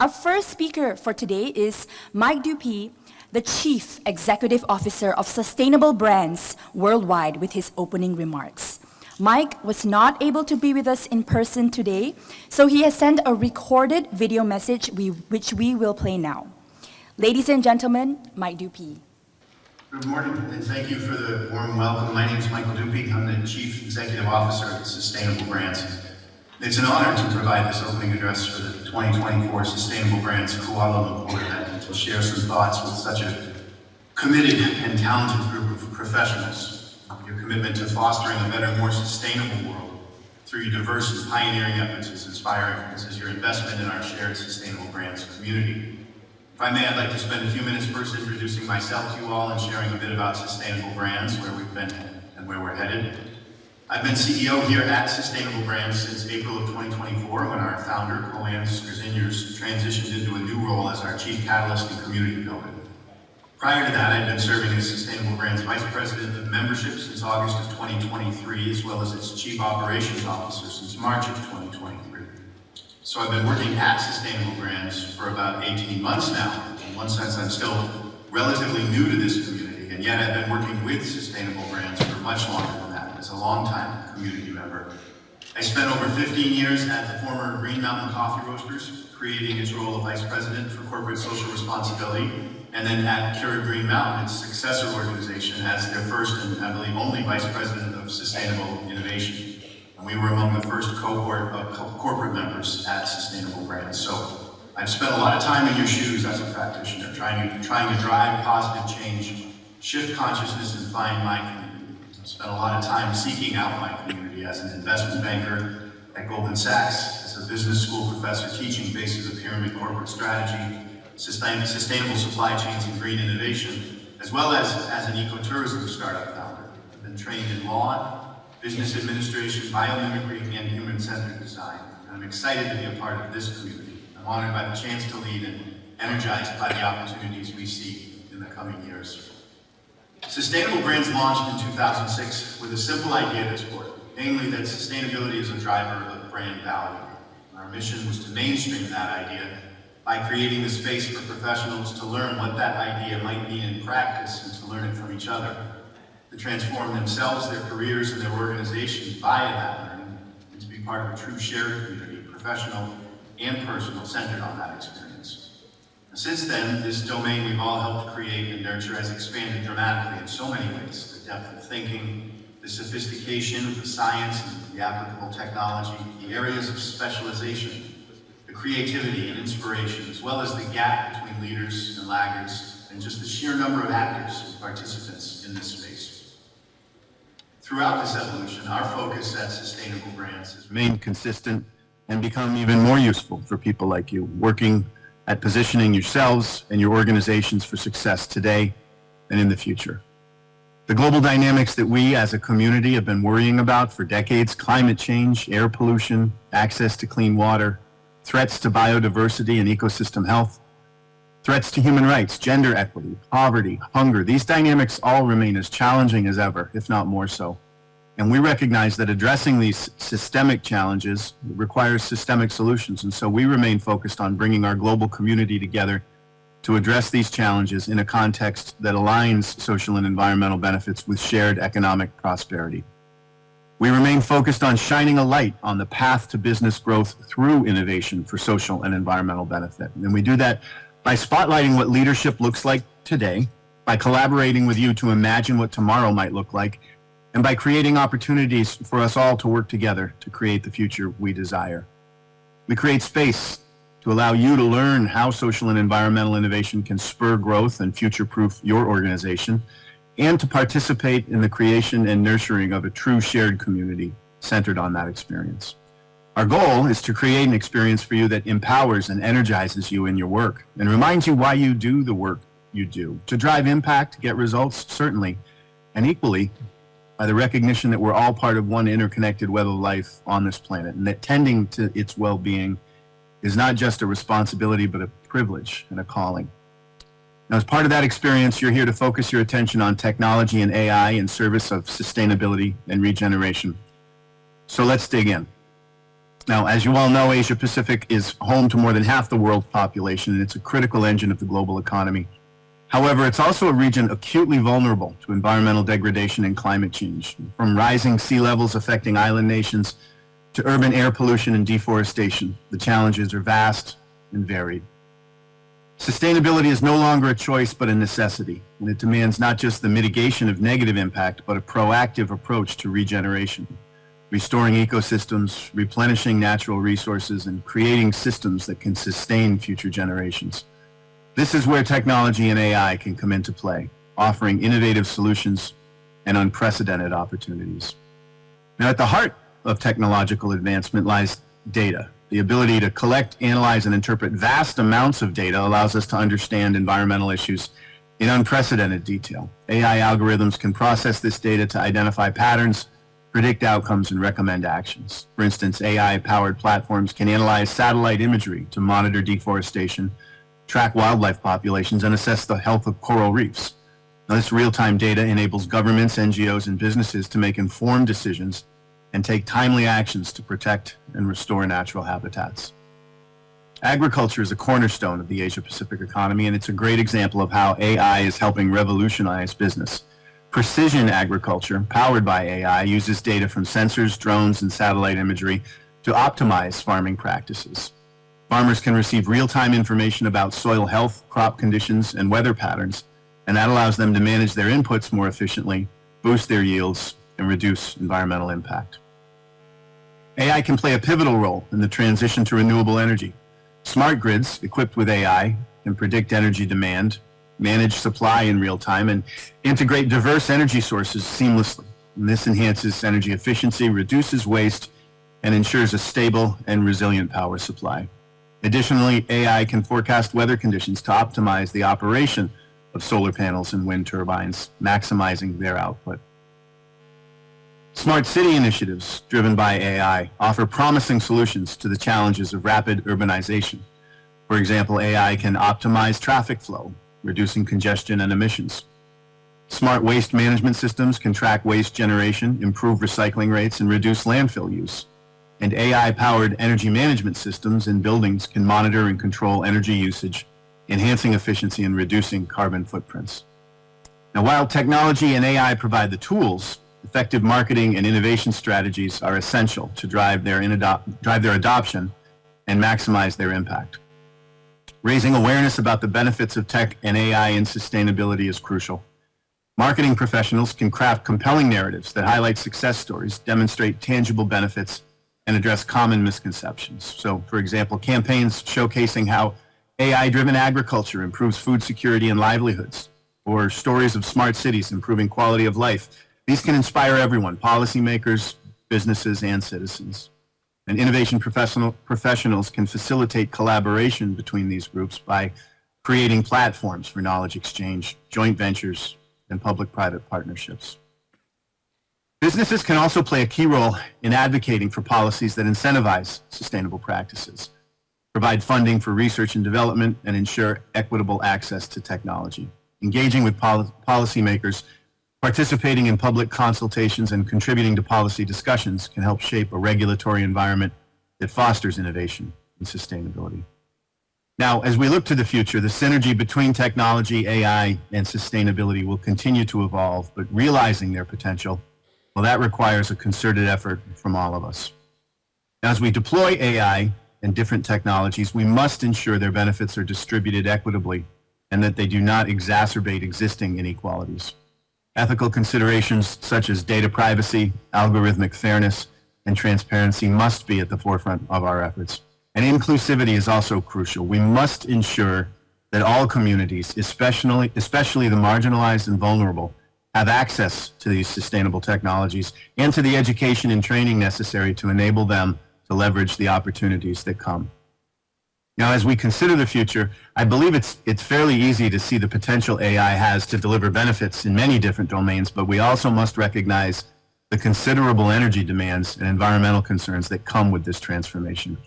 Our first speaker for today is Mike Dupee, the Chief Executive Officer of Sustainable Brands Worldwide, with his opening remarks. Mike was not able to be with us in person today, so he has sent a recorded video message which we will play now. Ladies and gentlemen, Mike Dupee. Good morning, and thank you for the warm welcome. My name is Michael Dupee. I'm the Chief Executive Officer of Sustainable Brands. It's an honor to provide this opening address for the 2024 Sustainable Brands Kuala Lumpur event and to share some thoughts with such a committed and talented group of professionals. Your commitment to fostering a better, more sustainable world through your diverse and pioneering efforts is inspiring. This is your investment in our shared Sustainable Brands community. If I may, I'd like to spend a few minutes first introducing myself to you all and sharing a bit about Sustainable Brands, where we've been and where we're headed. I've been CEO here at Sustainable Brands since April of 2024, when our founder, Koan Skrzyniars, transitioned into a new role as our Chief Catalyst and Community Builder. Prior to that, I'd been serving as Sustainable Brands Vice President of Membership since August of 2023, as well as its Chief Operations Officer since March of 2023. So I've been working at Sustainable Brands for about 18 months now. In one sense, I'm still relatively new to this community, and yet I've been working with Sustainable Brands for much longer than that, as a long-time community member. I spent over 15 years at the former Green Mountain Coffee Roasters, creating its role of Vice President for Corporate Social Responsibility, and then at Keurig Green Mountain, its successor organization, as their first and I believe only Vice President of Sustainable Innovation. We were among the first cohort of corporate members at Sustainable Brands. So I've spent a lot of time in your shoes as a practitioner, trying to drive positive change, shift consciousness, and find my community. I've spent a lot of time seeking out my community as an investment banker at Goldman Sachs, as a business school professor teaching bases of pyramid corporate strategy, sustainable supply chains, and green innovation, as well as an ecotourism startup founder. I've been trained in law, business administration, biomimicry, and human-centered design. And I'm excited to be a part of this community. I'm honored by the chance to lead and energized by the opportunities we see in the coming years. Sustainable Brands launched in 2006 with a simple idea at its core, namely that sustainability is a driver of brand value. Our mission was to mainstream that idea by creating the space for professionals to learn what that idea might mean in practice and to learn it from each other, to transform themselves, their careers, and their organizations via that learning, and to be part of a true shared community, professional and personal, centered on that experience. And since then, this domain we've all helped create and nurture has expanded dramatically in so many ways. The depth of thinking, the sophistication of the science and the applicable technology, the areas of specialization, the creativity and inspiration, as well as the gap between leaders and laggards, and just the sheer number of actors and participants in this space. Throughout this evolution, our focus at Sustainable Brands has remained consistent and become even more useful for people like you, working at positioning yourselves and your organizations for success today and in the future. The global dynamics that we as a community have been worrying about for decades, climate change, air pollution, access to clean water, threats to biodiversity and ecosystem health, threats to human rights, gender equity, poverty, hunger, these dynamics all remain as challenging as ever, if not more so. And we recognize that addressing these systemic challenges requires systemic solutions. And so we remain focused on bringing our global community together to address these challenges in a context that aligns social and environmental benefits with shared economic prosperity. We remain focused on shining a light on the path to business growth through innovation for social and environmental benefit. And we do that by spotlighting what leadership looks like today, by collaborating with you to imagine what tomorrow might look like, and by creating opportunities for us all to work together to create the future we desire. We create space to allow you to learn how social and environmental innovation can spur growth and future-proof your organization, and to participate in the creation and nurturing of a true shared community centered on that experience. Our goal is to create an experience for you that empowers and energizes you in your work and reminds you why you do the work you do. To drive impact, get results, certainly, and equally, by the recognition that we're all part of one interconnected web of life on this planet, and that tending to its well-being is not just a responsibility, but a privilege and a calling. Now, as part of that experience, you're here to focus your attention on technology and AI in service of sustainability and regeneration. So let's dig in. Now, as you all know, Asia Pacific is home to more than half the world's population, and it's a critical engine of the global economy. However, it's also a region acutely vulnerable to environmental degradation and climate change, from rising sea levels affecting island nations to urban air pollution and deforestation. The challenges are vast and varied. Sustainability is no longer a choice but a necessity, and it demands not just the mitigation of negative impact, but a proactive approach to regeneration, restoring ecosystems, replenishing natural resources, and creating systems that can sustain future generations. This is where technology and AI can come into play, offering innovative solutions and unprecedented opportunities. Now, at the heart of technological advancement lies data. The ability to collect, analyze, and interpret vast amounts of data allows us to understand environmental issues in unprecedented detail. AI algorithms can process this data to identify patterns, predict outcomes, and recommend actions. For instance, AI-powered platforms can analyze satellite imagery to monitor deforestation, track wildlife populations, and assess the health of coral reefs. Now, this real-time data enables governments, NGOs, and businesses to make informed decisions and take timely actions to protect and restore natural habitats. Agriculture is a cornerstone of the Asia-Pacific economy, and it's a great example of how AI is helping revolutionize business. Precision agriculture, powered by AI, uses data from sensors, drones, and satellite imagery to optimize farming practices. Farmers can receive real-time information about soil health, crop conditions, and weather patterns, and that allows them to manage their inputs more efficiently, boost their yields, and reduce environmental impact. AI can play a pivotal role in the transition to renewable energy. Smart grids equipped with AI can predict energy demand, manage supply in real time, and integrate diverse energy sources seamlessly. And this enhances energy efficiency, reduces waste, and ensures a stable and resilient power supply. Additionally, AI can forecast weather conditions to optimize the operation of solar panels and wind turbines, maximizing their output. Smart city initiatives driven by AI offer promising solutions to the challenges of rapid urbanization. For example, AI can optimize traffic flow, reducing congestion and emissions. Smart waste management systems can track waste generation, improve recycling rates, and reduce landfill use. And AI-powered energy management systems in buildings can monitor and control energy usage, enhancing efficiency and reducing carbon footprints. Now, while technology and AI provide the tools, effective marketing and innovation strategies are essential to drive their adoption and maximize their impact. Raising awareness about the benefits of tech and AI in sustainability is crucial. Marketing professionals can craft compelling narratives that highlight success stories, demonstrate tangible benefits, and address common misconceptions. So, for example, campaigns showcasing how AI-driven agriculture improves food security and livelihoods, or stories of smart cities improving quality of life. These can inspire everyone, policymakers, businesses, and citizens. And innovation professionals can facilitate collaboration between these groups by creating platforms for knowledge exchange, joint ventures, and public-private partnerships. Businesses can also play a key role in advocating for policies that incentivize sustainable practices, provide funding for research and development, and ensure equitable access to technology. Engaging with policymakers, participating in public consultations, and contributing to policy discussions can help shape a regulatory environment that fosters innovation and sustainability. Now, as we look to the future, the synergy between technology, AI, and sustainability will continue to evolve, but realizing their potential, well, that requires a concerted effort from all of us. Now, as we deploy AI and different technologies, we must ensure their benefits are distributed equitably and that they do not exacerbate existing inequalities. Ethical considerations such as data privacy, algorithmic fairness, and transparency must be at the forefront of our efforts. And inclusivity is also crucial. We must ensure that all communities, especially the marginalized and vulnerable, have access to these sustainable technologies and to the education and training necessary to enable them to leverage the opportunities that come. Now, as we consider the future, I believe it's fairly easy to see the potential AI has to deliver benefits in many different domains, but we also must recognize the considerable energy demands and environmental concerns that come with this transformation.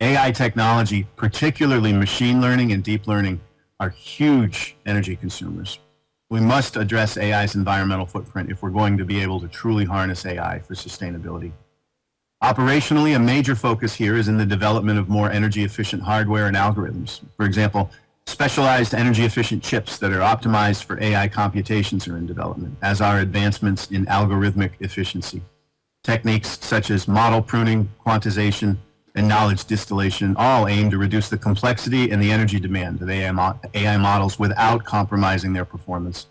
AI technology, particularly machine learning and deep learning, are huge energy consumers. We must address AI's environmental footprint if we're going to be able to truly harness AI for sustainability. Operationally, a major focus here is in the development of more energy-efficient hardware and algorithms. For example, specialized energy-efficient chips that are optimized for AI computations are in development, as are advancements in algorithmic efficiency. Techniques such as model pruning, quantization, and knowledge distillation all aim to reduce the complexity and the energy demand of AI models without compromising their performance.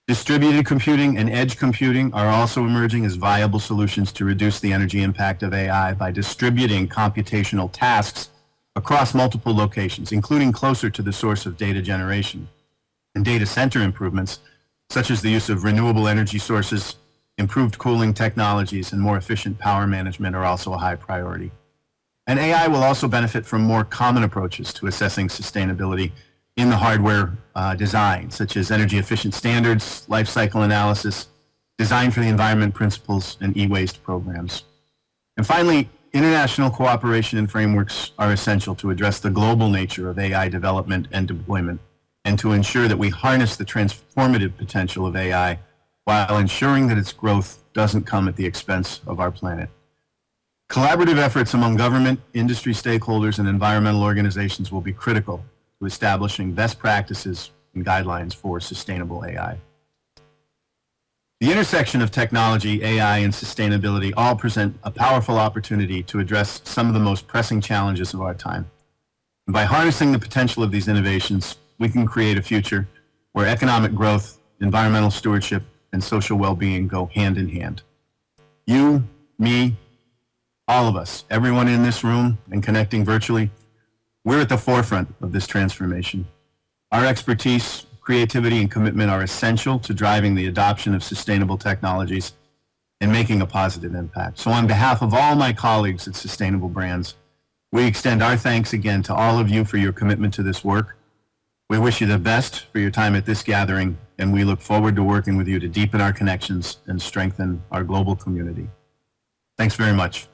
Distributed computing and edge computing are also emerging as viable solutions to reduce the energy impact of AI by distributing computational tasks across multiple locations, including closer to the source of data generation. And data center improvements, such as the use of renewable energy sources, improved cooling technologies, and more efficient power management are also a high priority. And AI will also benefit from more common approaches to assessing sustainability in the hardware design, such as energy efficient standards, life cycle analysis, design for the environment principles, and e-waste programs. And finally, international cooperation and frameworks are essential to address the global nature of AI development and deployment, and to ensure that we harness the transformative potential of AI while ensuring that its growth doesn't come at the expense of our planet. Collaborative efforts among government, industry stakeholders, and environmental organizations will be critical to establishing best practices and guidelines for sustainable AI. The intersection of technology, AI, and sustainability all present a powerful opportunity to address some of the most pressing challenges of our time. And by harnessing the potential of these innovations, we can create a future where economic growth, environmental stewardship, and social well-being go hand in hand. You, me, all of us, everyone in this room and connecting virtually, we're at the forefront of this transformation. Our expertise, creativity, and commitment are essential to driving the adoption of sustainable technologies and making a positive impact. So on behalf of all my colleagues at Sustainable Brands, we extend our thanks again to all of you for your commitment to this work. We wish you the best for your time at this gathering, and we look forward to working with you to deepen our connections and strengthen our global community. Thanks very much.